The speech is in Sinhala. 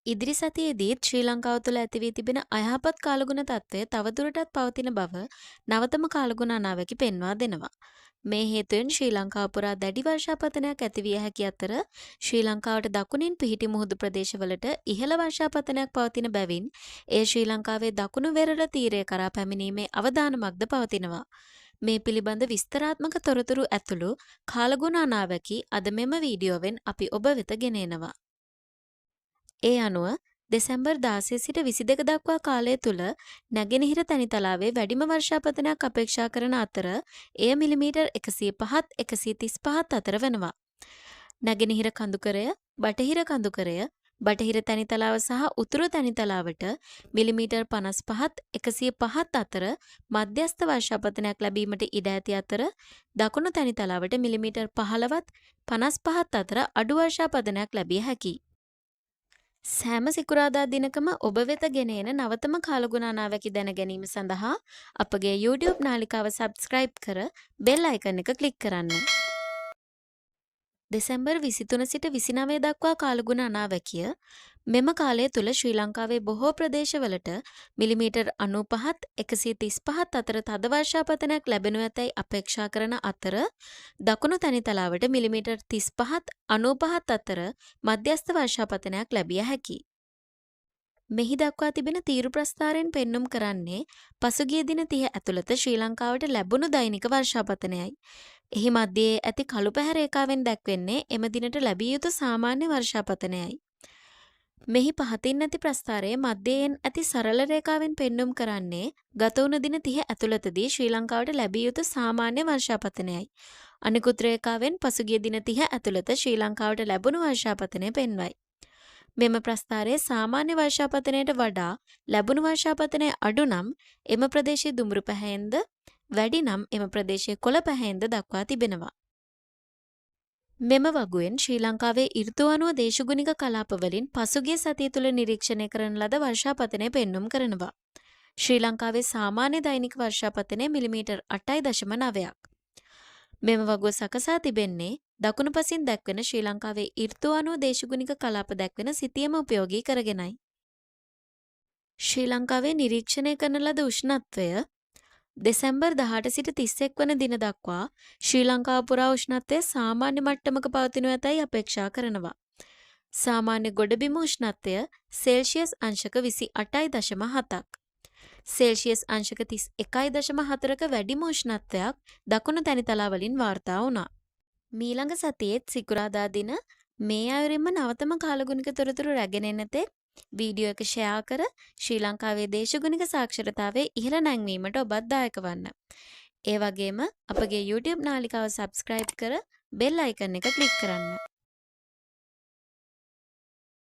ඉදිරි සතියේදීත් ශ්‍රී ලංකාව තුළ ඇති වී තිබෙන අයහපත් කාලගුණ තත්ත්වය තවදුරටත් පවතින බව නවතම කාලගුණ අනාවැකි පෙන්වා දෙනවා. මේ හේතුවෙන් ශ්‍රී ලංකාව පුරා දැඩි වර්ෂාපතනයක් ඇති විය හැකි අතර ශ්‍රී ලංකාවට දකුණින් පිහිටි මුහුදු ප්‍රදේශවලට ඉහළ වර්ෂාපතනයක් පවතින බැවින් එය ශ්‍රී ලංකාවේ දකුණු වෙරළ තීරය කරා පැමිණීමේ අවදානමක්ද පවතිනවා. මේ පිළිබඳ විස්තරාත්මක තොරතුරු ඇතුළු කාලගුණ අනාවැකි අද මෙම වීඩියෝවෙන් අපි ඔබ වෙත ගෙන එනවා. ඒ අනුව දෙසැම්බර් 16 සිට 22 දක්වා කාලය තුල නැගෙනහිර තැනිතලාවේ වැඩිම වර්ෂාපතනයක් අපේක්ෂා කරන අතර එය මිලිමීටර් 105ත් 135ත් අතර වෙනවා. නැගෙනහිර කඳුකරය, බටහිර කඳුකරය, බටහිර තැනිතලාව සහ උතුරු තැනිතලාවට මිලිමීටර් 55ත් 105ත් අතර මධ්‍යස්ථ වර්ෂාපතනයක් ලැබීමට ඉඩ ඇති අතර දකුණු තැනිතලාවට මිලිමීටර් 15ත් 55ත් අතර අඩු වර්ෂාපතනයක් ලැබිය හැකියි. සෑම සිකුරාදා දිනකම ඔබ වෙත ගෙන එන නවතම කාලගුණ අනාවැකි දැන ගැනීම සඳහා අපගේ YouTube නාලිකාව සබ්ස්ක්‍රයිබ් කර බෙල් අයිකන් එක ක්ලික් කරන්න. දෙසැම්බර් 23 සිට 29 දක්වා කාලගුණ අනාවැකිය මෙම කාලය තුල ශ්‍රී ලංකාවේ බොහෝ ප්‍රදේශවලට මිලිමීටර් 95ත් 135ත් අතර තද වර්ෂාපතනයක් ලැබෙනු ඇතැයි අපේක්ෂා කරන අතර දකුණු තැනිතලාවට මිලිමීටර් 35ත් 95ත් අතර මධ්‍යස්ථ වර්ෂාපතනයක් ලැබිය හැකියි. මෙහි දක්වා තිබෙන තීරු ප්‍රස්ථාරයෙන් පෙන්눔 කරන්නේ පසුගිය දින 30 ඇතුළත ශ්‍රී ලංකාවට ලැබුණු දෛනික වර්ෂාපතනයයි. එහි මැදයේ ඇති කළු පැහැ රේඛාවෙන් දැක්වෙන්නේ එම දිනට ලැබිය යුතු සාමාන්‍ය වර්ෂාපතනයයි. මෙහි පහතින් ඇති ප්‍රස්ථාරයේ මැදයෙන් ඇති සරල රේඛාවෙන් පෙන්눔 කරන්නේ ගත වුණ දින 30 ඇතුළතදී ශ්‍රී ලංකාවට ලැබිය යුතු සාමාන්‍ය වර්ෂාපතනයයි. අනිකුත් රේඛාවෙන් පසුගිය දින 30 ඇතුළත ශ්‍රී ලංකාවට ලැබුණු වර්ෂාපතනය පෙන්වයි. මෙම ප්‍රස්ථාරයේ සාමාන්‍ය වර්ෂාපතනයට වඩා ලැබුණු වර්ෂාපතනය අඩු නම් එම ප්‍රදේශයේ දුඹුරු පැහැයෙන්ද වැඩි නම් එම ප්‍රදේශයේ කොළ පැහැයෙන්ද දක්වා තිබෙනවා. මෙම වගුවෙන් ශ්‍රී ලංකාවේ ඍතු අනුව දේශගුණික කලාපවලින් පසුගිය සතිය තුළ නිරීක්ෂණය කරන ලද වර්ෂාපතනය පෙන්눔 කරනවා. ශ්‍රී ලංකාවේ සාමාන්‍ය දෛනික වර්ෂාපතනය මිලිමීටර් 8.9ක්. මෙම වගුව සකසා තිබෙන්නේ දකුණු පසින් දැක්වෙන ශ්‍රී ලංකාවේ ඍතු අනුව දේශගුණික කලාප දැක්වෙන සිතියම උපයෝගී කරගෙනයි. ශ්‍රී ලංකාවේ නිරීක්ෂණය කරන ලද උෂ්ණත්වය දෙසැම්බර් 18 සිට 31 වන දින දක්වා ශ්‍රී ලංකාව පුරා උෂ්ණත්වය සාමාන්‍ය මට්ටමක පවතිනු ඇතැයි අපේක්ෂා කරනවා. සාමාන්‍ය ගොඩබිම උෂ්ණත්වය සෙල්සියස් අංශක 28.7ක්. සෙල්සියස් අංශක 31.4ක වැඩිම උෂ්ණත්වයක් දකුණු තැනිතලා වලින් වාර්තා වුණා. මීළඟ සතියේත් සිකුරාදා දින මේ අයුරින්ම නවතම කාලගුණික තොරතුරු රැගෙන එන තෙක් වීඩියෝ එක ෂෙයා කර ශ්‍රී ලංකාවේ දේශගුණික සාක්ෂරතාවයේ ඉහළ නැංවීමට ඔබත් දායක වන්න. ඒ වගේම අපගේ YouTube නාලිකාව සබ්ස්ක්‍රයිබ් කර බෙල් අයිකන් එක ක්ලික් කරන්න.